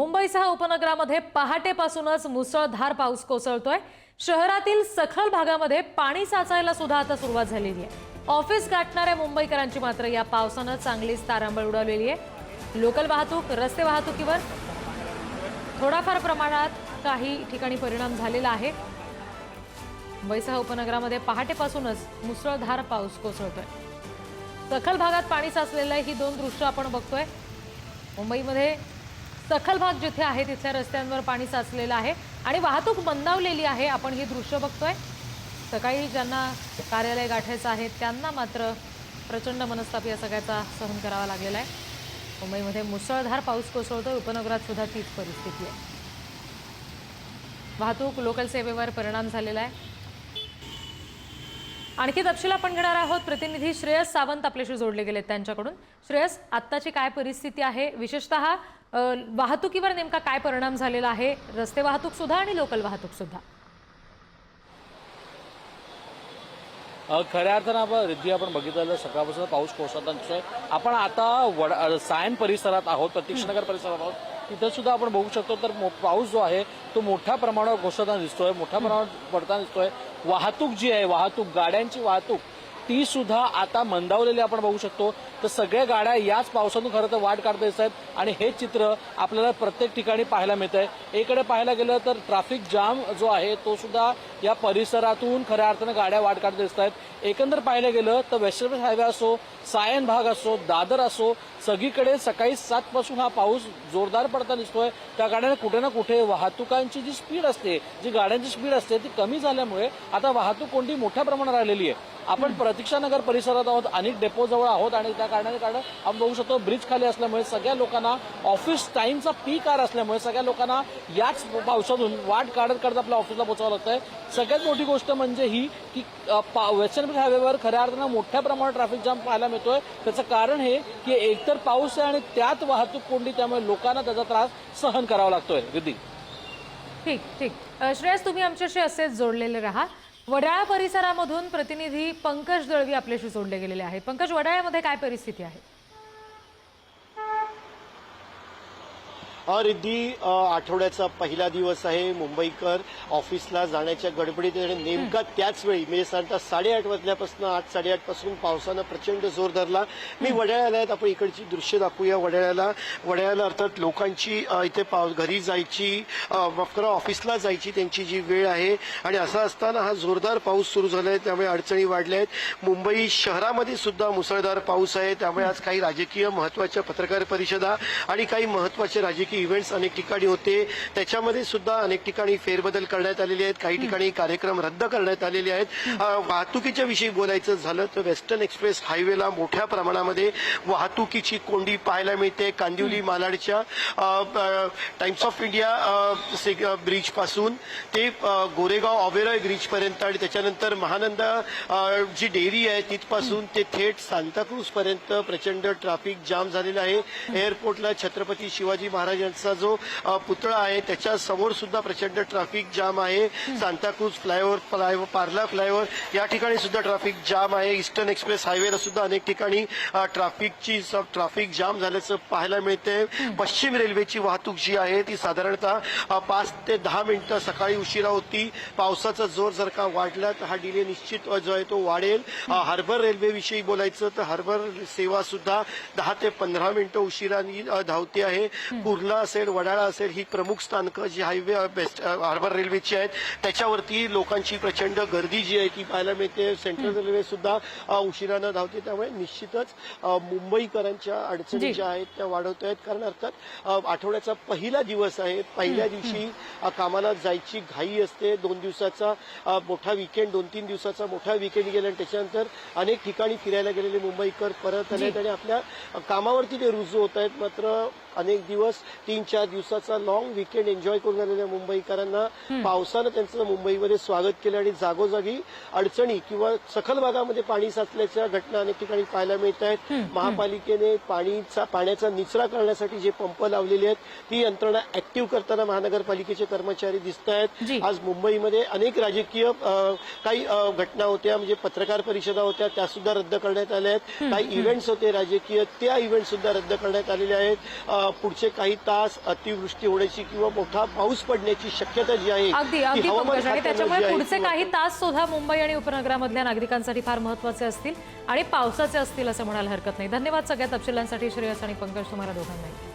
मुंबईसह उपनगरामध्ये पहाटेपासूनच मुसळधार पाऊस कोसळतोय। शहरातील सखल भागामध्ये पाणी साचायला सुद्धा आता सुरुवात झालेली आहे। ऑफिस गाठणाऱ्या मुंबईकरांची मात्र या पावसानं चांगलीच तारांबळ उडवलेली आहे। लोकल वाहतूक, रस्ते वाहतुकीवर थोडाफार प्रमाणात काही ठिकाणी परिणाम झालेला आहे। मुंबईसह उपनगरामध्ये पहाटेपासूनच मुसळधार पाऊस कोसळतोय। सखल भागात पाणी साचलेलं आहे। ही दोन दृश्य आपण बघतोय। मुंबईमध्ये सखल भाग जिथे आहे तिथल्या रस्त्यांवर पाणी साचलेलं आहे आणि वाहतूक मंदावलेली आहे। आपण ही दृश्य बघतोय। सकाळी ज्यांना कार्यालय गाठायचं आहे त्यांना मात्र प्रचंड मनस्ताप या सगळ्याचा सहन करावा लागलेला आहे। मुंबईमध्ये मुसळधार पाऊस कोसळतोय। उपनगरात सुद्धा तीच परिस्थिती आहे। वाहतूक, लोकल सेवेवर परिणाम झालेला आहे। आणखी तपशील आपण घेणार आहोत। प्रतिनिधी श्रेयस सावंत आपल्याशी जोडले गेलेत त्यांच्याकडून। श्रेयस, आत्ताची काय परिस्थिती आहे? विशेषतः वाहतुकीवर नेमका काय परिणाम झालेला आहे? रस्ते वाहतूक सुद्धा आणि लोकल वाहतूक सुद्धा। खऱ्या अर्थानं रिद्धी आपण बघितलं सकाळपासून पाऊस कोसळताना आपण आता सायन परिसरात आहोत, प्रतीक्षनगर परिसरात आहोत। तिथे सुद्धा आपण बघू शकतो तर पाऊस जो आहे तो मोठ्या प्रमाणावर कोसळताना दिसतोय, मोठ्या प्रमाणावर पडताना दिसतोय। वाहतूक जी आहे, गाड्यांची वाहतूक ती सुद्धा आता मंदावलेली आपण बघू शकतो। तर सगळ्या गाड्या याच पावसातून खरं तर वाट काढत दिसत आहेत आणि हे चित्र आपल्याला प्रत्येक ठिकाणी पाहायला मिळतंय। एकडे पाहायला गेलं तर ट्रॅफिक जाम जो आहे तो सुद्धा या परिसरातून खऱ्या अर्थानं गाड्या वाट काढत दिसत आहेत। एकंदर पाहायला गेलं तर वेस्टर्न हायवे असो, सायन भाग असो, दादर असो, सगळीकडे सकाळी 7 पासून हा पाऊस जोरदार पडताना दिसतोय। त्या गाड्यांना कुठे ना कुठे वाहतुकांची जी स्पीड असते, जी गाड्यांची स्पीड असते ती कमी झाल्यामुळे आता वाहतूक कोंडी मोठ्या प्रमाणात आलेली आहे। आपण प्रतीक्षानगर परिसरात आहोत, अनेक डेपो जवळ आहोत आणि त्या कारणाने आपण बघू शकतो ब्रिज खाली असल्यामुळे सगळ्या लोकांना ऑफिस टाइमचा पीक आवर असल्यामुळे सगळ्या लोकांना याच पावसातून वाट काढत आपल्या ऑफिसला पोहोचावं लागतंय। सगळ्यात मोठी गोष्ट म्हणजे ही की वेस्टर्न हायवेवर खऱ्या अर्थानं मोठ्या प्रमाणात ट्रॅफिक जाम पाहायला मिळतोय। त्याचं कारण हे की एकतर पाऊस आहे आणि त्यात वाहतूक कोंडी, त्यामुळे लोकांना त्याचा त्रास सहन करावा लागतोय। रिद्धी, ठीक श्रेयस, तुम्ही आमच्याशी असेच जोडलेले राहा। वडाळा परिसरामधून प्रतिनिधी पंकज दळवी आपल्याशी जोडले गेलेले आहेत। पंकज, वडाळ्यामध्ये काय परिस्थिती आहे? रिद्धी, आठवड्याचा पहिला दिवस आहे। मुंबईकर ऑफिसला जाण्याच्या गडबडीत नेमका त्याच वेळी म्हणजे साधारणतः 8:30 वाजल्यापासून 8-8:30 पासून पावसानं प्रचंड जोर धरला। मी वडाळ्याला आहेत, आपण इकडची दृश्य दाखवूया। वडाळ्याला अर्थात लोकांची इथे घरी जायची, ऑफिसला जायची त्यांची जी वेळ आहे आणि असं असताना हा जोरदार पाऊस सुरू झालाय, त्यामुळे अडचणी वाढल्या आहेत। मुंबई शहरामध्ये सुद्धा मुसळधार पाऊस आहे, त्यामुळे आज काही राजकीय महत्वाच्या पत्रकार परिषदा आणि काही महत्वाचे राजकीय इव्हेंट्स अनेक ठिकाणी होते, त्याच्यामध्ये सुद्धा अनेक ठिकाणी फेरबदल करण्यात आलेले आहेत। काही ठिकाणी कार्यक्रम रद्द करण्यात आलेले आहेत। वाहतुकीच्या विषयी बोलायचं झालं तर वेस्टर्न एक्सप्रेस हायवेला मोठ्या प्रमाणामध्ये वाहतुकीची कोंडी पाहायला मिळते। कांदिवली मालाडच्या टाइम्स ऑफ इंडिया ब्रिज पासून ते गोरेगाव ऑबेरॉय ब्रिज पर्यंत आणि त्याच्यानंतर महानंदा जी डेअरी आहे तिथपासून ते थेट सांताक्रूज पर्यंत प्रचंड ट्रॅफिक जाम झालेला आहे। एअरपोर्टला छत्रपती शिवाजी महाराज यांचा जो पुतळा आहे त्याच्या समोर सुद्धा प्रचंड ट्रॅफिक जाम आहे। सांताक्रूज फ्लायओव्हर, पार्ला फ्लायओव्हर या ठिकाणी सुद्धा ट्रॅफिक जाम आहे। ईस्टर्न एक्सप्रेस हायवेला सुद्धा अनेक ठिकाणी ट्रॅफिक जाम झाल्याचं पाहायला मिळते। पश्चिम रेल्वेची वाहतूक जी आहे ती साधारणतः 5 ते 10 मिनिटं सकाळी उशिरा होती। पावसाचा जोर जर का वाढला तर हा डिले निश्चित जो आहे तो वाढेल। हार्बर रेल्वे विषयी बोलायचं तर हार्बर सेवा सुद्धा 10 ते 15 मिनिटं उशिराने धावते आहे। कुर्ला असेल, वडाळा असेल ही प्रमुख स्थानकं जी हायवे हार्बर रेल्वेची आहेत त्याच्यावरती लोकांची प्रचंड गर्दी जी आहे ती पाहायला मिळते। सेंट्रल रेल्वे सुद्धा उशिरानं धावते, त्यामुळे निश्चितच मुंबईकरांच्या अडचणी ज्या आहेत त्या वाढवत आहेत। कारण अर्थात आठवड्याचा पहिला दिवस आहे, पहिल्या दिवशी कामाला जायची घाई असते। 2 दिवसाचा मोठा विकेंड, 2-3 दिवसाचा मोठा विकेंड गेला आणि त्याच्यानंतर अनेक ठिकाणी फिरायला गेलेले मुंबईकर परत आले आणि आपल्या कामावरती ते रुजू होत आहेत। मात्र अनेक दिवस 3-4 दिवसाचा लॉंग विकेंड एन्जॉय करून आलेल्या मुंबईकरांना पावसानं त्यांचं मुंबईमध्ये स्वागत केलं आणि जागोजागी अडचणी किंवा सखल भागामध्ये पाणी साचल्याच्या घटना अनेक ठिकाणी पाहायला मिळत आहेत। महापालिकेने पाण्याचा निचरा करण्यासाठी जे पंप लावलेले आहेत ती यंत्रणा ऍक्टिव्ह करताना महानगरपालिकेचे कर्मचारी दिसत आहेत। आज मुंबईमध्ये अनेक राजकीय काही घटना होत्या, म्हणजे पत्रकार परिषदा होत्या, त्या सुद्धा रद्द करण्यात आल्या आहेत। काही इव्हेंट्स होते राजकीय, त्या इव्हेंट सुद्धा रद्द करण्यात आलेले आहेत। पुढचे काही तास अतिवृष्टी होण्याची किंवा मोठा पाऊस पडण्याची शक्यता जी आहे अगदी ती अगदी हवामान पंकज, आणि खात्यानं जी त्याच्यामुळे आहे पुढचे ती काही तास सुद्धा मुंबई आणि उपनगरामधल्या नागरिकांसाठी फार महत्त्वाचे असतील आणि पावसाचे असतील असं म्हणायला हरकत नाही. धन्यवाद सगळ्या तपशिलांसाठी श्रेयस आणि पंकज, तुम्हाला दोघांनाही.